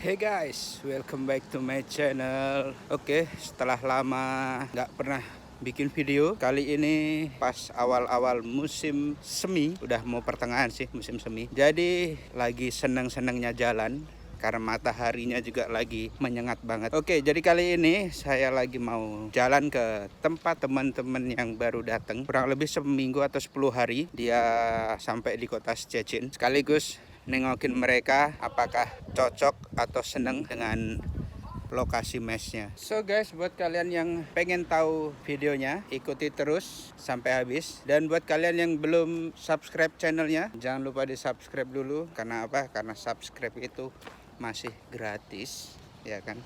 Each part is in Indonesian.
Hey guys, welcome back to my channel. Oke, setelah lama nggak pernah bikin video, kali ini pas awal-awal musim semi, udah mau pertengahan sih musim semi. Jadi lagi seneng-senengnya jalan karena mataharinya juga lagi menyengat banget. Oke, jadi kali ini saya lagi mau jalan ke tempat teman-teman yang baru datang. Kurang lebih seminggu atau 10 hari dia sampai di kota Szczecin. Sekaligus nengokin mereka apakah cocok atau seneng dengan lokasi mesnya. So guys, buat kalian yang pengen tahu videonya, ikuti terus sampai habis. Dan buat kalian yang belum subscribe channelnya, jangan lupa di subscribe dulu. Karena apa? Karena subscribe itu masih gratis, ya kan?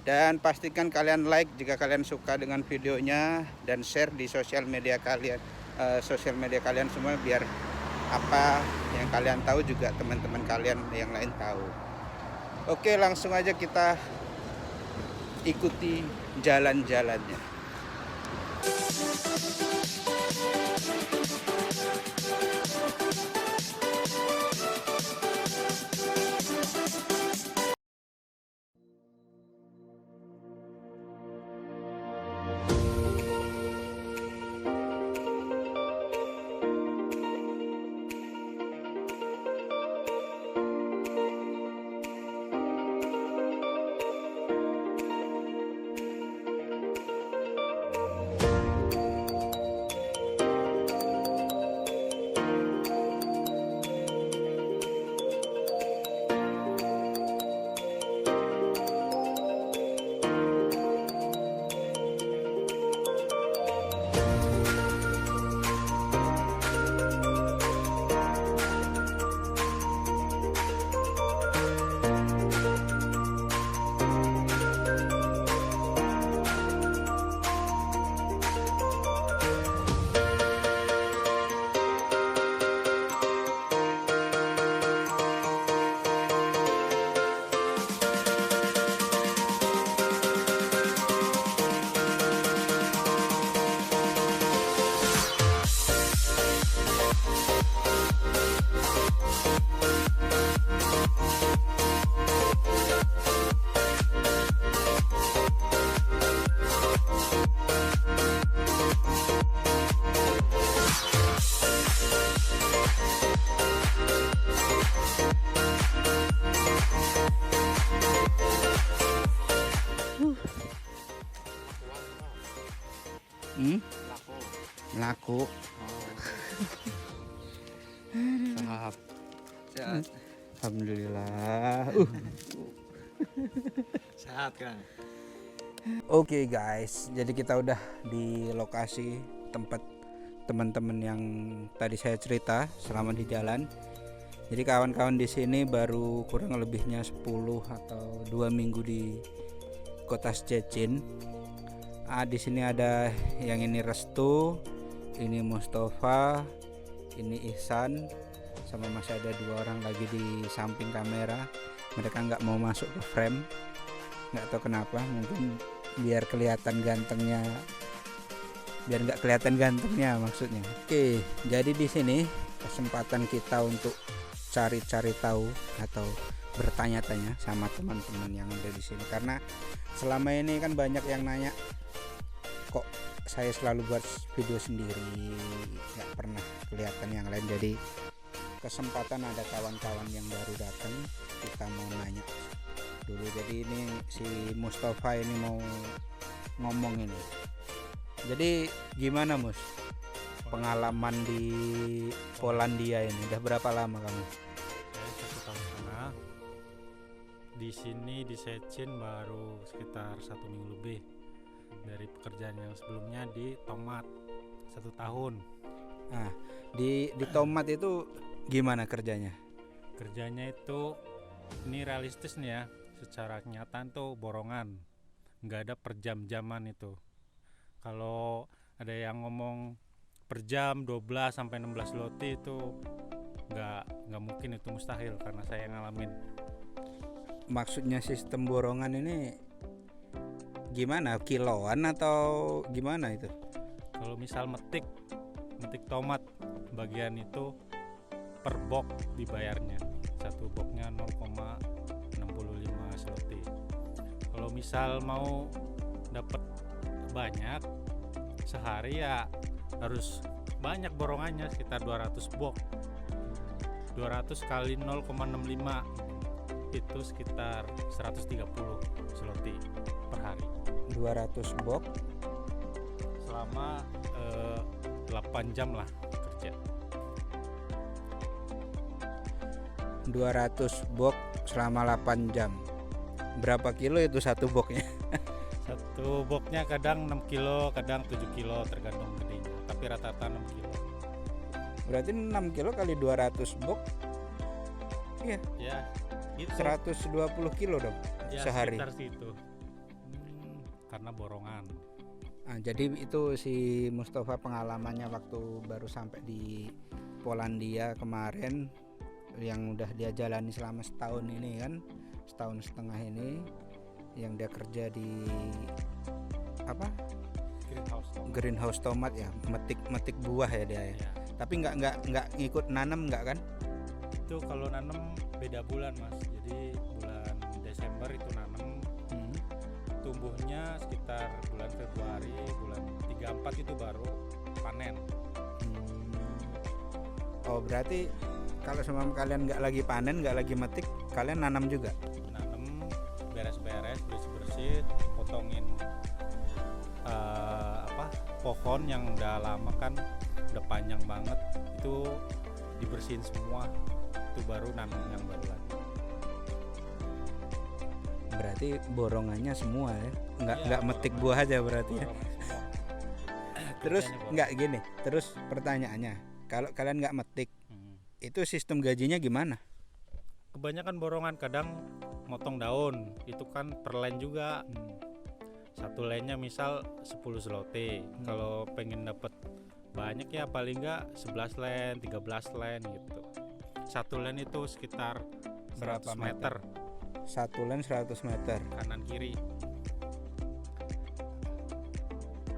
Dan pastikan kalian like jika kalian suka dengan videonya, dan share di sosial media kalian, semua, biar apa yang kalian tahu juga teman-teman kalian yang lain tahu. Oke, langsung aja kita ikuti jalan-jalannya. Laku. Sehat. Alhamdulillah. Sehat kan? Oke guys, jadi kita udah di lokasi tempat teman-teman yang tadi saya cerita selama di jalan. Jadi kawan-kawan di sini baru kurang lebihnya 10 atau 2 minggu di kota Szczecin. Di sini ada yang ini Restu, ini Mustafa, ini Ihsan, sama masih ada 2 orang lagi di samping kamera. Mereka nggak mau masuk ke frame, nggak tahu kenapa, mungkin biar kelihatan gantengnya, biar nggak kelihatan gantengnya maksudnya. Oke, jadi di sini kesempatan kita untuk cari-cari tahu atau bertanya-tanya sama teman-teman yang ada di sini, karena selama ini kan banyak yang nanya, kok saya selalu buat video sendiri, nggak pernah kelihatan yang lain. Jadi kesempatan ada kawan-kawan yang baru datang, kita mau nanya dulu. Jadi ini si Mustafa ini mau ngomong ini. Jadi gimana Mus, pengalaman di Polandia ini? Udah berapa lama kamu? Saya 1,5 tahun. Di sini di Szczecin baru sekitar 1 minggu lebih. Dari pekerjaan yang sebelumnya di Tomat 1 tahun. Nah, di Tomat itu gimana kerjanya? Kerjanya itu ini realistis nih ya. Secara kenyataan tuh borongan, nggak ada per jam-jaman itu. Kalau ada yang ngomong per jam 12 sampai 16 zloty itu nggak mungkin, itu mustahil karena saya ngalamin. Maksudnya sistem borongan ini gimana, kiloan atau gimana itu? Kalau misal metik tomat bagian itu per box dibayarnya, satu boxnya 0,65 misal mau dapat banyak sehari ya harus banyak borongannya, sekitar 200 box. 200 kali 0,65 itu sekitar 130 zloty per hari 200 box selama 8 jam lah kerja. 200 box selama 8 jam. Berapa kilo itu satu boxnya? Satu boxnya kadang 6 kilo, kadang 7 kilo tergantung gedenya, tapi rata-rata 6 kilo. Berarti 6 kilo kali 200 box, iya, Ya, itu 120 kilo dong ya, sehari. sekitar situ. Karena borongan. Nah, jadi itu si Mustafa pengalamannya waktu baru sampai di Polandia kemarin, yang udah dia jalani selama setahun ini kan, setahun setengah ini, yang dia kerja di apa, greenhouse tomat ya, metik buah ya dia ya. Ya. Tapi nggak ngikut nanam nggak kan? Itu kalau nanam beda bulan Mas, jadi bulan Desember itu nanam, tumbuhnya sekitar bulan Februari, bulan 3-4 itu baru panen. Oh berarti kalau semua kalian nggak lagi panen, nggak lagi metik, kalian nanam juga? Nanam, beres-beres, bersih-bersih, potongin pohon yang udah lama kan, udah panjang banget, itu dibersihin semua, itu baru nanam yang baru lagi. Berarti borongannya semua ya, nggak Iya, metik borongan. buah aja berarti ya. Borongan semua. Terus Kerjanya borongan. nggak gini, terus pertanyaannya, kalau kalian nggak metik, itu sistem gajinya gimana? Kebanyakan borongan, kadang motong daun, itu kan per line juga. Satu line-nya misal 10 zloty. Kalau pengen dapat banyak ya paling enggak 11 line, 13 line gitu. Satu line itu sekitar 100 Berapa meter Satu line 100 meter. kanan kiri.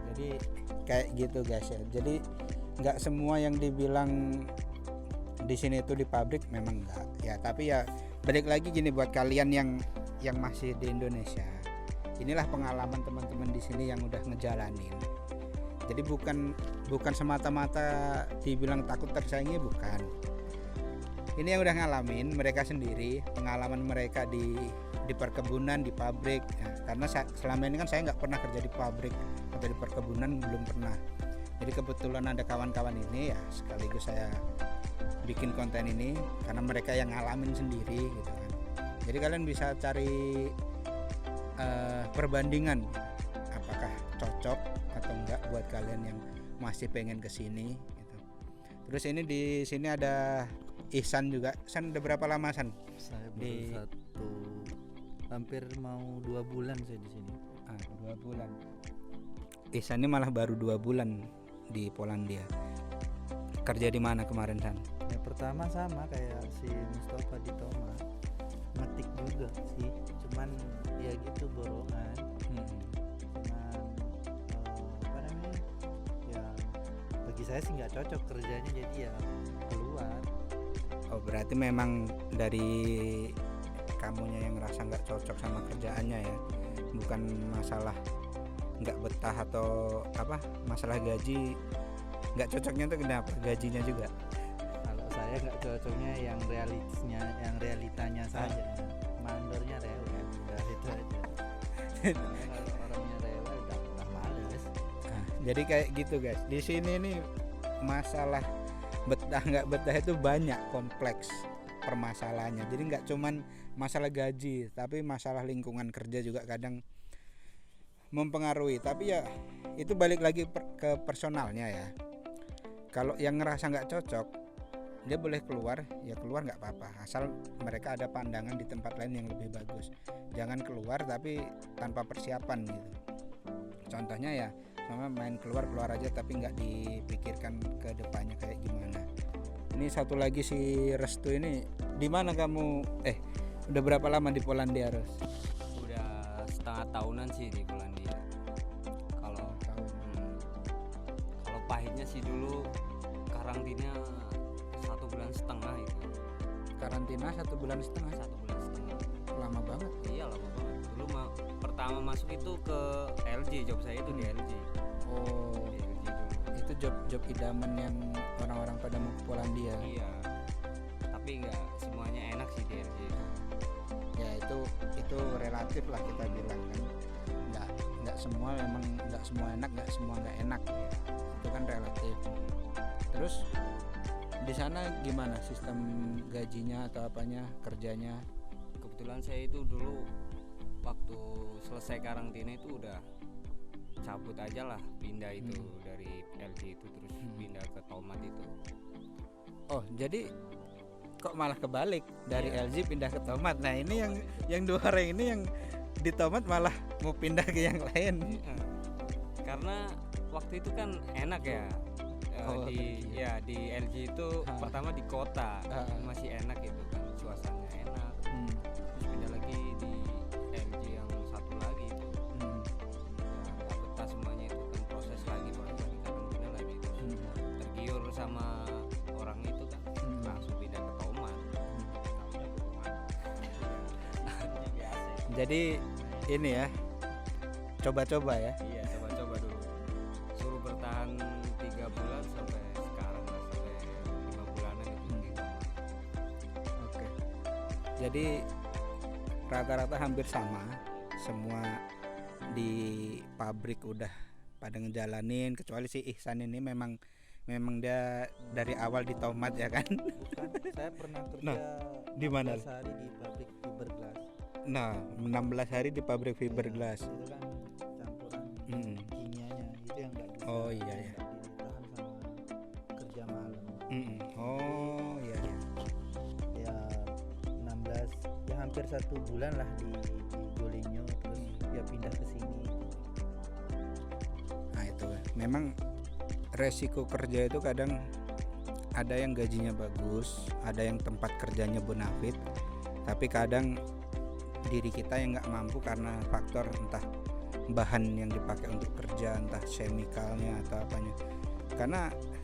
Jadi kayak gitu guys ya. Jadi nggak semua yang dibilang di sini itu di pabrik memang enggak ya, tapi ya balik lagi gini buat kalian yang masih di Indonesia. Inilah pengalaman teman-teman di sini yang udah ngejalanin. Jadi bukan semata-mata dibilang takut tersaingi, bukan. Ini yang udah ngalamin mereka sendiri, pengalaman mereka di perkebunan, di pabrik ya, karena selama ini kan saya nggak pernah kerja di pabrik atau di perkebunan, belum pernah. Jadi kebetulan ada kawan-kawan ini ya, sekaligus saya bikin konten ini karena mereka yang ngalamin sendiri gitu kan. Jadi kalian bisa cari perbandingan apakah cocok atau enggak buat kalian yang masih pengen kesini gitu. Terus ini di sini ada Ihsan juga. Ihsan udah berapa lama San? Saya Di- hampir mau 2 bulan saya di sini. 2 bulan. Ihsan ini malah baru 2 bulan di Polandia. Kerja di mana kemarin San? Ya pertama sama kayak si Mustafa di Toma, ngetik juga sih, cuman ya gitu borongan, cuman apa namanya, ya bagi saya sih nggak cocok kerjanya, jadi ya keluar. Oh berarti memang dari kamunya yang ngerasa nggak cocok sama kerjaannya ya, bukan masalah nggak betah atau apa, masalah gaji. Nggak cocoknya tuh kenapa? Gajinya juga. Kalau saya nggak cocoknya yang realitanya saja, mandornya rewel, udah itu aja. Karena kalau orangnya rewel udah males. Nah, jadi kayak gitu guys. Di sini nih masalah betah nggak betah itu banyak, kompleks permasalahannya. Jadi nggak cuman masalah gaji, tapi masalah lingkungan kerja juga kadang mempengaruhi. Tapi ya itu balik lagi ke personalnya ya. Kalau yang ngerasa nggak cocok, dia boleh keluar, ya keluar nggak apa-apa, asal mereka ada pandangan di tempat lain yang lebih bagus. Jangan keluar tapi tanpa persiapan gitu. Contohnya ya sama main keluar aja tapi nggak dipikirkan ke depannya kayak gimana. Ini satu lagi si Restu ini, di mana kamu? Udah berapa lama di Polandia, Res? Udah setengah tahunan sih di Polandia. Kalau kalau pahitnya sih dulu karantina 1,5 bulan itu. Karantina 1,5 bulan. 1,5 bulan. Lama banget. Iya lama banget. Dulu pertama pertama masuk itu ke LG, job saya itu di LG. Oh, Di LG dulu. itu job idaman yang orang-orang pada mau ke Polandia. Iya. Tapi nggak semuanya enak sih di LG itu. Ya itu relatif lah kita bilang kan. Nggak semua, memang nggak semua enak, nggak semua nggak enak. Itu kan relatif. Terus di sana gimana sistem gajinya atau apanya, kerjanya? Kebetulan saya itu dulu waktu selesai karantina itu udah cabut aja lah, pindah itu dari LG itu terus pindah ke Tomat itu. Oh, jadi kok malah kebalik dari Iya. LG pindah ke Tomat. Nah, ini yang dua orang ini yang di Tomat malah mau pindah ke yang lain. Karena waktu itu kan enak ya. Oh, di LG. ya di LG itu pertama di kota masih enak itu kan, suasananya enak. Terus pindah lagi di LG yang satu lagi itu. Ya nggak betah semuanya itu kan, proses lagi karantina lagi terus tergiur sama orang itu kan, langsung pindah ke Tomat. Tahunya ke Tomat. Akhirnya biasa ya. Jadi ini ya, coba-coba ya. Iya, coba-coba dulu. Suruh bertahan 3 bulan sampai sekarang lah, sampai 5 bulanan itu di Tomat. Oke. Jadi rata-rata hampir sama, semua di pabrik udah pada ngejalanin, kecuali si Ihsan ini memang dia dari awal di Tomat ya kan. Bukan, saya pernah kerja Nah, di mana? 14 hari di pabrik fiberglass. Nah, 16 hari di pabrik fiberglass. Itu kan campuran Mm. kimianya, itu yang nggak bisa. Oh, iya, iya. nggak ditahan sama kerja malam. Oh iya, iya. Ya 16, ya hampir 1 bulan lah di Golinyo, terus ya pindah ke sini. Nah itu memang resiko kerja itu kadang ada yang gajinya bagus, ada yang tempat kerjanya bonafit, tapi kadang diri kita yang nggak mampu karena faktor entah bahan yang dipakai untuk kerja, entah chemicalnya atau apanya. Karena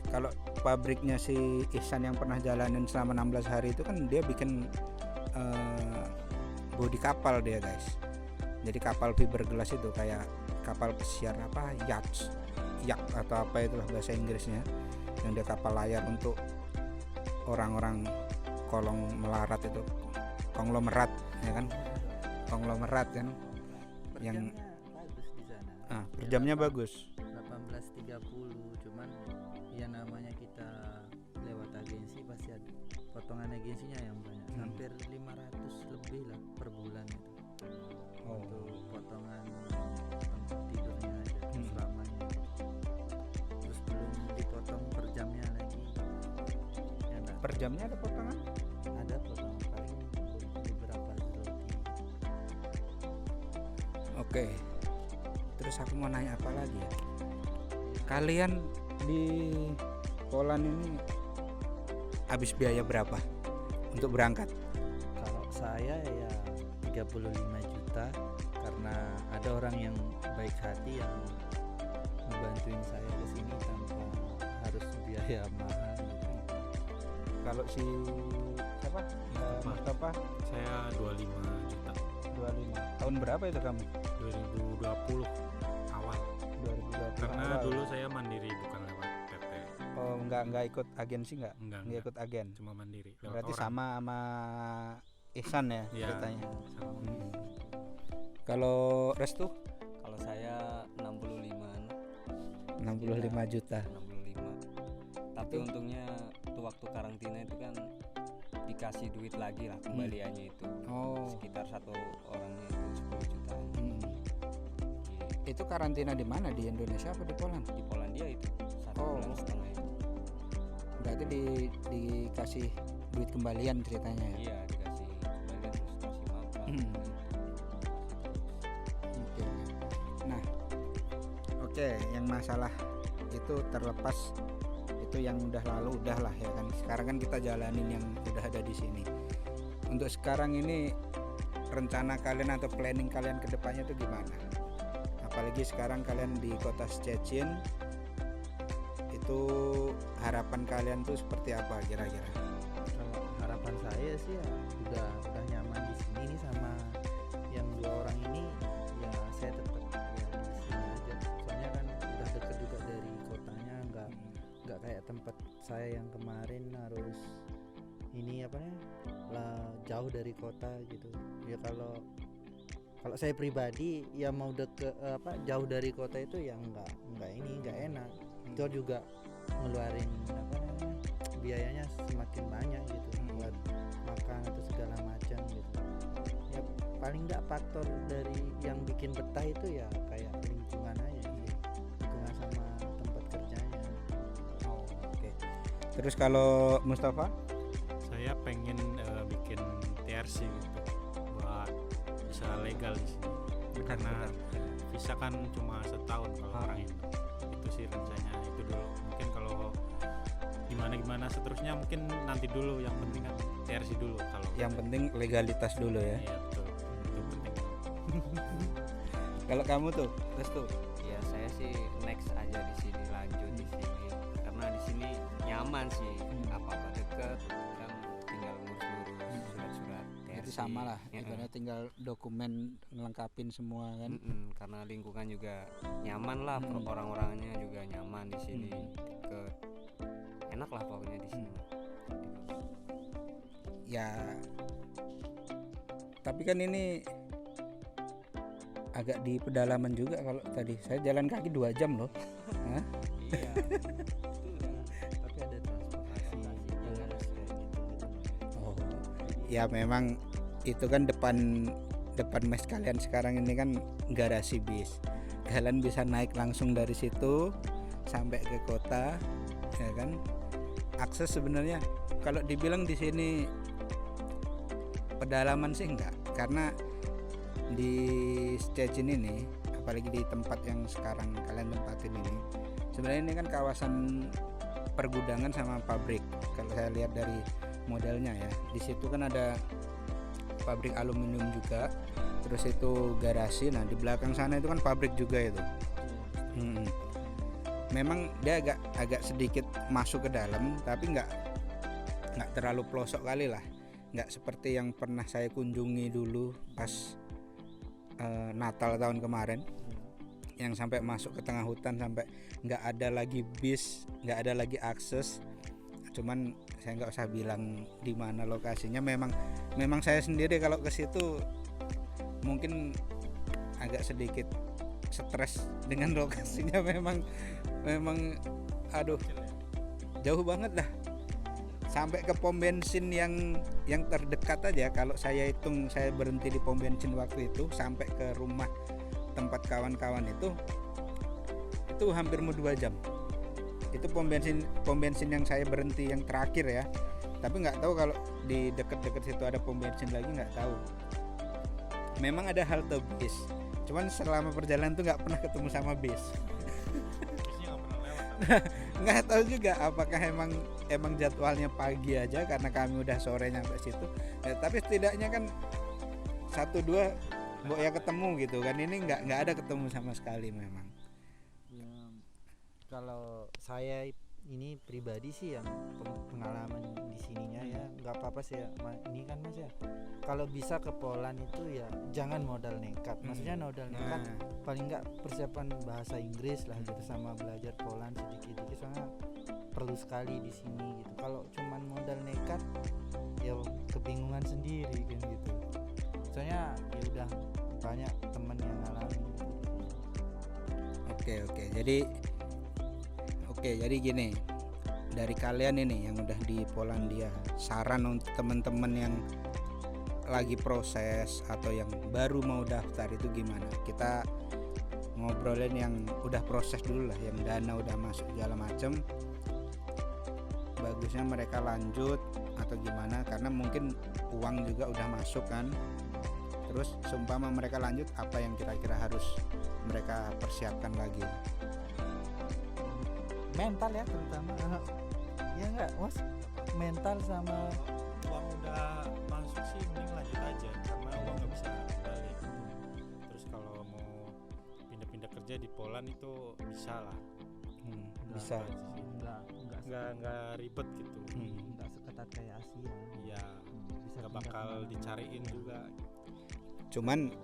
kalau pabriknya si Ihsan yang pernah jalanin selama 16 hari itu kan dia bikin bodi kapal dia guys. Jadi kapal fiberglass itu kayak kapal pesiar apa, yacht atau apa itulah bahasa Inggrisnya, yang dia kapal layar untuk orang-orang kolong melarat itu, konglomerat ya kan, konglomerat kan. Per Yang- jamnya bagus di sana. Per jamnya bagus. 18.30, cuman ya namanya kita lewat agensi pasti ada potongan agensinya yang banyak, hampir 500 lebih lah per bulan itu. Untuk potongan tempat tidurnya aja, selamanya. Terus belum dipotong per jamnya lagi. Ya enggak, Per jamnya ada potongan? ada potongan paling beberapa zloty. Oke. Terus aku mau nanya apa lagi ya? Kalian di Poland ini habis biaya berapa untuk berangkat? Kalau saya ya 35 juta, karena ada orang yang baik hati yang ngebantuin saya ke sini tanpa harus biaya mahal gitu. Kalau si siapa? Mustafa Saya 25 juta 25. Tahun berapa itu kamu? 2020 awal. 2020. Karena awal. dulu saya mandiri bukan lewat PT. Oh, enggak ikut agensi enggak? Enggak, Enggak ikut agen. cuma mandiri. Lewat Berarti orang. sama Ihsan ya Iya. ceritanya. Sama mandiri. Kalau Restu Kalau saya 65-an, 65 juta. 65. Tapi untungnya tuh waktu karantina itu kan dikasih duit lagi lah kembaliannya itu. Oh. Sekitar satu orangnya itu 10 jutaan. Itu karantina di mana? Di Indonesia apa di Poland? Di Polandia itu 1 Oh. bulan setengah itu. Berarti dikasih duit kembalian ceritanya ya. Iya, dikasih kembalian terus kasih makan. Oke. Nah, oke, yang masalah itu terlepas, itu yang udah lalu udahlah ya kan. Sekarang kan kita jalanin yang udah ada di sini. Untuk sekarang ini rencana kalian atau planning kalian ke depannya itu gimana? Apalagi sekarang kalian di kota Szczecin, itu harapan kalian tuh seperti apa kira-kira? Kalau harapan saya sih ya udah nyaman di sini nih sama yang 2 orang ini, ya tempat saya yang kemarin harus ini apa namanya lah, jauh dari kota gitu ya. Kalau saya pribadi ya mau jauh dari kota itu ya nggak enak. Itu juga ngeluarin apa namanya biayanya semakin banyak gitu buat makan atau segala macam gitu ya. Paling nggak faktor dari yang bikin betah itu ya kayak lingkungan aja sih, lingkungan sama tempat kerjanya. Oke. Terus kalau Mustafa? Saya pengen bikin TRC gitu buat bisa legal di sini. Karena visa kan cuma setahun kalau orang itu sih rencananya itu dulu. Mungkin kalau gimana seterusnya mungkin nanti dulu, yang penting kan TRC dulu. Kalau Yang penting legalitas dulu ya. iya betul, itu penting. Kalau kamu tuh, terus tuh. Ya saya sih next aja di sini, lanjut di sini karena di sini nyaman sih, apa-apa deket kan, tinggal ngurus surat-surat Itu TRC. sama lah, Ya, ibaratnya tinggal dokumen ngelengkapin semua kan. karena lingkungan juga nyaman lah, orang-orangnya juga nyaman di sini, deket, enak lah pokoknya di sini. Ya. Tapi kan ini agak di pedalaman juga. Kalau tadi saya jalan kaki 2 jam loh. Hah? Iya. Tapi ada transportasi jelas kayak gitu. Oh. Ya memang itu kan depan mes kalian sekarang ini kan garasi bis. Kalian bisa naik langsung dari situ sampai ke kota, ya kan? Akses sebenarnya kalau dibilang di sini pedalaman sih enggak, karena di Szczecin ini, apalagi di tempat yang sekarang kalian tempatin ini, sebenarnya ini kan kawasan pergudangan sama pabrik. Kalau saya lihat dari modelnya ya, di situ kan ada pabrik aluminium juga, terus itu garasi. Nah di belakang sana itu kan pabrik juga itu. Memang dia agak sedikit masuk ke dalam, tapi nggak terlalu pelosok kali lah, nggak seperti yang pernah saya kunjungi dulu pas Natal tahun kemarin, yang sampai masuk ke tengah hutan, sampai nggak ada lagi bis, nggak ada lagi akses. Cuman saya nggak usah bilang di mana lokasinya. Memang saya sendiri kalau ke situ mungkin agak sedikit stres dengan lokasinya. Memang aduh jauh banget lah, sampai ke pom bensin yang terdekat aja. Kalau saya hitung, saya berhenti di pom bensin waktu itu sampai ke rumah tempat kawan-kawan itu hampir mau 2 jam. Itu pom bensin yang saya berhenti yang terakhir ya. Tapi nggak tahu kalau di dekat-dekat situ ada pom bensin lagi, nggak tahu. Memang ada halte bis, cuman selama perjalanan tuh nggak pernah ketemu sama bis. Bisnya nggak pernah lewat. Nggak tahu juga apakah emang jadwalnya pagi aja karena kami udah sore nyampe situ ya, tapi setidaknya kan 1-2 mbok ya ketemu gitu kan. Ini nggak ada ketemu sama sekali memang. Ya, kalau saya ini pribadi sih yang pengalaman di sininya ya nggak apa-apa sih ya. Ini kan Mas ya, kalau bisa ke Poland itu ya jangan modal nekat. Maksudnya modal nekat paling nggak persiapan bahasa Inggris lah gitu, sama belajar Poland sedikit-sedikit, soalnya perlu sekali di sini gitu. Kalau cuman modal nekat ya kebingungan sendiri kan gitu. Soalnya ya udah banyak temen yang ngalamin gitu. Jadi gini, dari kalian ini yang udah di Polandia, saran untuk teman-teman yang lagi proses atau yang baru mau daftar itu gimana? Kita ngobrolin yang udah proses dulu lah, yang dana udah masuk segala macem. Bagusnya mereka lanjut atau gimana? Karena mungkin uang juga udah masuk kan. Terus seumpama mereka lanjut, apa yang kira-kira harus mereka persiapkan lagi? Mental ya terutama. Ya enggak Mas, mental sama Uang udah masuk sih mending lanjut aja, karena uang nggak bisa balik. Terus kalau mau pindah-pindah kerja di Poland itu bisa lah. Bisa. Nggak ribet gitu. enggak seketat kayak Asia. Iya, Bisa nggak pindah bakal kemana-mana. dicariin juga.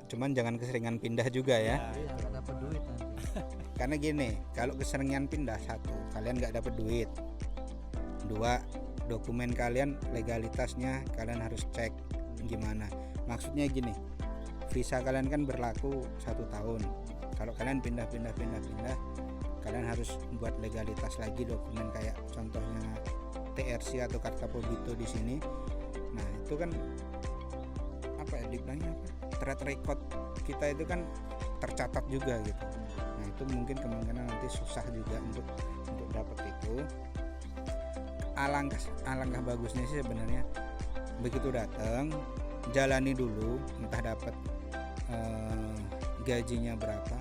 Cuman jangan keseringan pindah juga ya. Iya, nggak dapat duit nanti. Karena gini, kalau keseringan pindah, satu, kalian nggak dapat duit. kedua, dokumen kalian legalitasnya kalian harus cek gimana. Maksudnya gini, visa kalian kan berlaku 1 tahun. Kalau kalian pindah, kalian harus buat legalitas lagi dokumen kayak contohnya TRC atau Karta Pobito di sini. Nah itu kan apa ya dibilangnya apa? Track record kita itu kan tercatat juga gitu. Nah itu mungkin kemungkinan nanti susah juga untuk dapat itu. Alangkah bagusnya sih sebenarnya begitu datang jalani dulu, entah dapat gajinya berapa,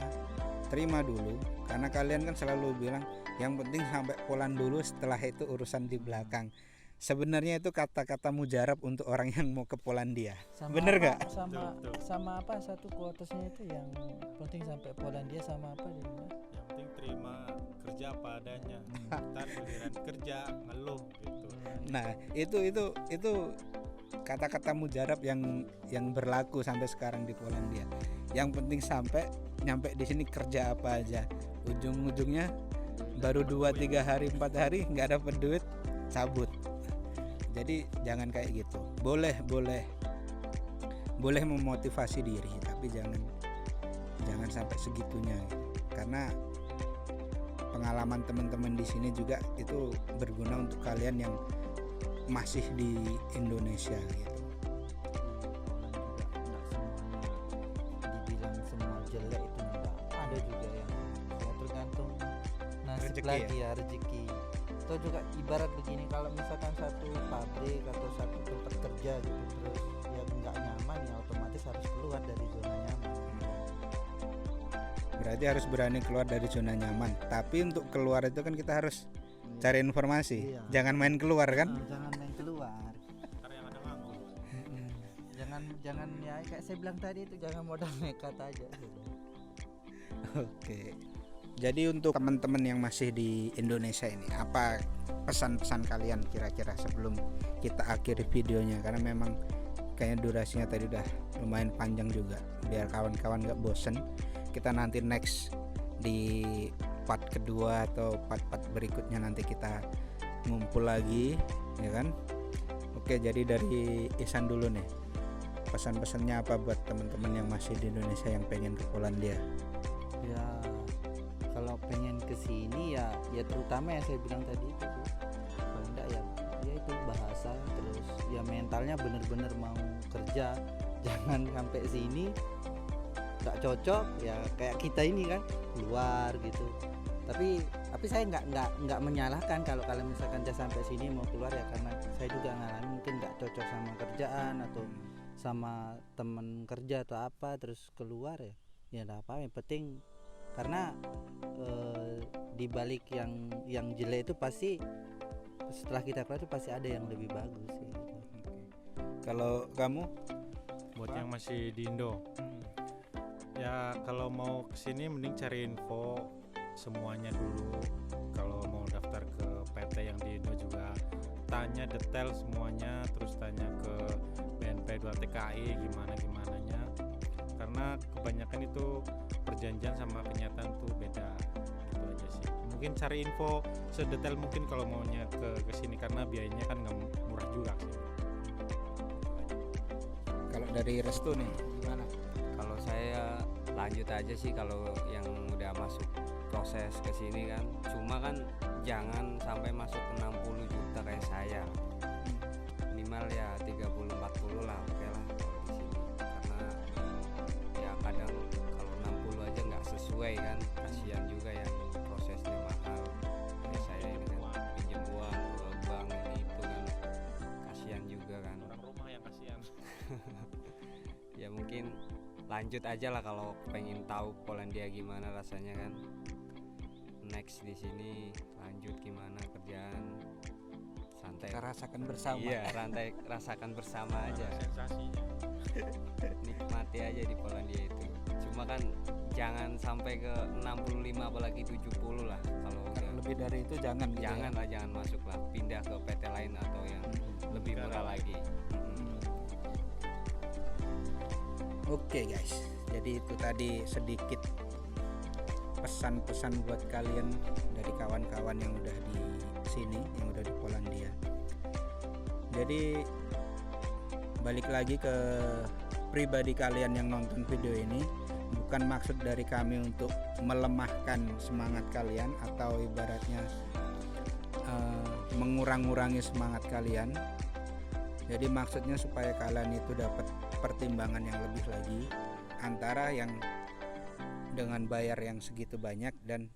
terima dulu, karena kalian kan selalu bilang yang penting sampai Poland dulu, setelah itu urusan di belakang. Sebenarnya itu kata-kata mujarab untuk orang yang mau ke Polandia. Bener gak? Sama apa satu kuotanya itu yang penting sampai Polandia, sama apa dia bilang? Yang penting terima kerja apa adanya. Ntar giliran kerja ngeluh gitu. Nah itu kata-kata mujarab yang berlaku sampai sekarang di Polandia. Yang penting sampai nyampe di sini kerja apa aja, ujung-ujungnya baru 2-3 hari 4 hari nggak dapat duit, cabut. Jadi jangan kayak gitu. Boleh memotivasi diri, tapi jangan sampai segitunya gitu. Karena pengalaman teman-teman di sini juga itu berguna untuk kalian yang masih di Indonesia gitu. Dibilang semua jelek itu enggak, ada juga yang ya tergantung nasib Rezeki lagi ya, rezeki. Atau juga ibarat begini, kalau misalkan satu pabrik atau satu tempat kerja gitu terus ya nggak nyaman, ya otomatis harus keluar dari zona nyaman. Berarti harus berani keluar dari zona nyaman. Tapi untuk keluar itu kan kita harus cari informasi. Iya. Jangan main keluar kan? Jangan main keluar. Ntar yang ada nganggur. jangan ya kayak saya bilang tadi itu, jangan modal nekat aja. Oke. Jadi untuk teman-teman yang masih di Indonesia ini, apa pesan-pesan kalian kira-kira sebelum kita akhiri videonya? Karena memang kayaknya durasinya tadi udah lumayan panjang juga. Biar kawan-kawan gak bosen, kita nanti next di part kedua atau part berikutnya nanti kita ngumpul lagi, ya kan? Oke, jadi dari Ihsan dulu nih. Pesan-pesannya apa buat teman-teman yang masih di Indonesia yang pengen ke Polandia? Ya kalau pengen kesini ya terutama yang saya bilang tadi itu tuh, kalau enggak ya itu bahasa, terus ya mentalnya bener-bener mau kerja. Jangan sampai sini nggak cocok ya kayak kita ini kan keluar gitu. Tapi saya nggak menyalahkan kalau kalian misalkan dia sampai sini mau keluar, ya karena saya juga ngalamin mungkin nggak cocok sama kerjaan atau sama temen kerja atau apa, terus keluar ya nggak apa, yang penting karena di balik yang jelek itu pasti setelah kita keluar itu pasti ada yang lebih bagus gitu. Kalau kamu Buat yang masih di Indo, ya kalau mau kesini mending cari info semuanya dulu. Kalau mau daftar ke PT yang di Indo juga tanya detail semuanya, terus tanya ke BNP 2 TKI gimananya, karena kebanyakan itu perjanjian sama kenyataan tuh beda. Gitu aja sih. Mungkin cari info sedetail mungkin kalau maunya ke sini, karena biayanya kan nggak murah juga sih. kalau dari Restu nih gimana? Kalau saya lanjut aja sih, kalau yang udah masuk proses ke sini kan, cuma kan jangan sampai masuk 60 juta kayak saya, minimal ya 30-40 lah, oke lah kalau di sini, karena ya kadang kalau 60 aja nggak sesuai kan, kasihan juga yang prosesnya mahal. Kayak saya ini kan pinjam uang ke bank ini itu kan, kasihan juga kan. Orang rumah yang kasihan. Ya mungkin lanjut aja lah kalau pengen tahu Polandia gimana rasanya kan, next di sini lanjut gimana kerjaan, santai Kita rasakan bersama. iya rasakan bersama aja, Sensasinya. nikmati aja di Polandia itu. Cuma kan jangan sampai ke 65 apalagi 70 lah, kalau Kalau udah lebih dari itu jangan gitu ya. jangan lah, jangan masuk lah, pindah ke PT lain atau yang lebih murah lagi. Oke guys, jadi itu tadi sedikit pesan-pesan buat kalian dari kawan-kawan yang udah di sini yang udah di Polandia. Jadi balik lagi ke pribadi kalian yang nonton video ini, bukan maksud dari kami untuk melemahkan semangat kalian atau ibaratnya mengurang-urangi semangat kalian. Jadi maksudnya supaya kalian itu dapat pertimbangan yang lebih lagi antara yang dengan bayar yang segitu banyak dan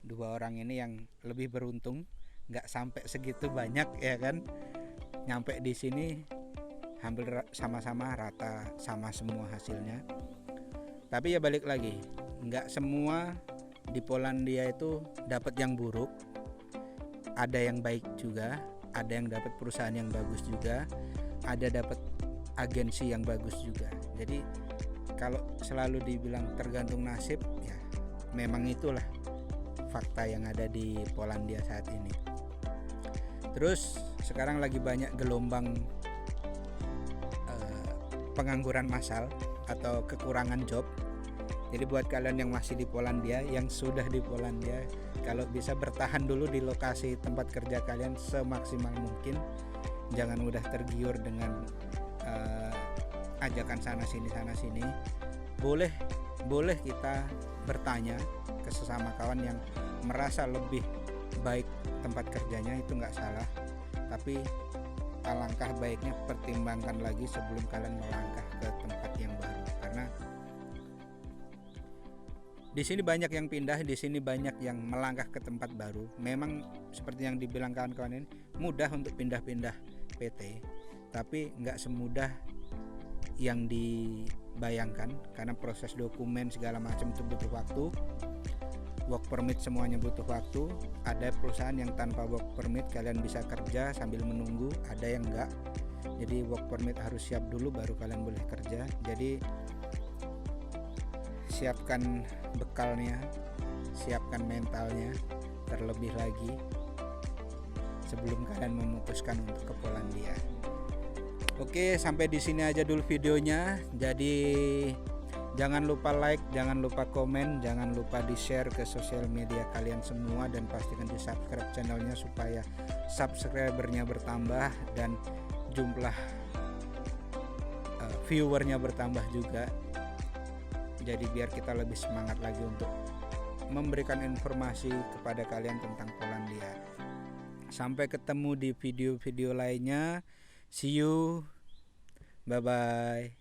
dua orang ini yang lebih beruntung nggak sampai segitu banyak ya kan, nyampe di sini hampir sama-sama rata, sama semua hasilnya. Tapi ya balik lagi, nggak semua di Polandia itu dapat yang buruk, ada yang baik juga, ada yang dapat perusahaan yang bagus juga, ada dapat agensi yang bagus juga. Jadi kalau selalu dibilang tergantung nasib, ya memang itulah fakta yang ada di Polandia saat ini. Terus sekarang lagi banyak gelombang pengangguran massal atau kekurangan job. Jadi buat kalian yang masih di Polandia, yang sudah di Polandia, kalau bisa bertahan dulu di lokasi tempat kerja kalian semaksimal mungkin. Jangan mudah tergiur dengan ajakan sana sini. Boleh kita bertanya ke sesama kawan yang merasa lebih baik tempat kerjanya, itu nggak salah. Tapi alangkah baiknya pertimbangkan lagi sebelum kalian melangkah ke tempat yang baru, karena di sini banyak yang pindah, di sini banyak yang melangkah ke tempat baru. Memang seperti yang dibilang kawan-kawan ini, mudah untuk pindah-pindah PT, tapi nggak semudah yang dibayangkan, karena proses dokumen segala macam itu butuh waktu. Work permit semuanya butuh waktu. Ada perusahaan yang tanpa work permit kalian bisa kerja sambil menunggu, ada yang enggak. Jadi work permit harus siap dulu baru kalian boleh kerja. Jadi siapkan bekalnya, siapkan mentalnya terlebih lagi sebelum kalian memutuskan untuk ke Polandia. Oke, sampai di sini aja dulu videonya. Jadi jangan lupa like, jangan lupa komen, jangan lupa di share ke sosial media kalian semua, dan pastikan di subscribe channelnya supaya subscribernya bertambah dan jumlah viewernya bertambah juga. Jadi biar kita lebih semangat lagi untuk memberikan informasi kepada kalian tentang Polandia. Sampai ketemu di video-video lainnya. See you. Bye bye.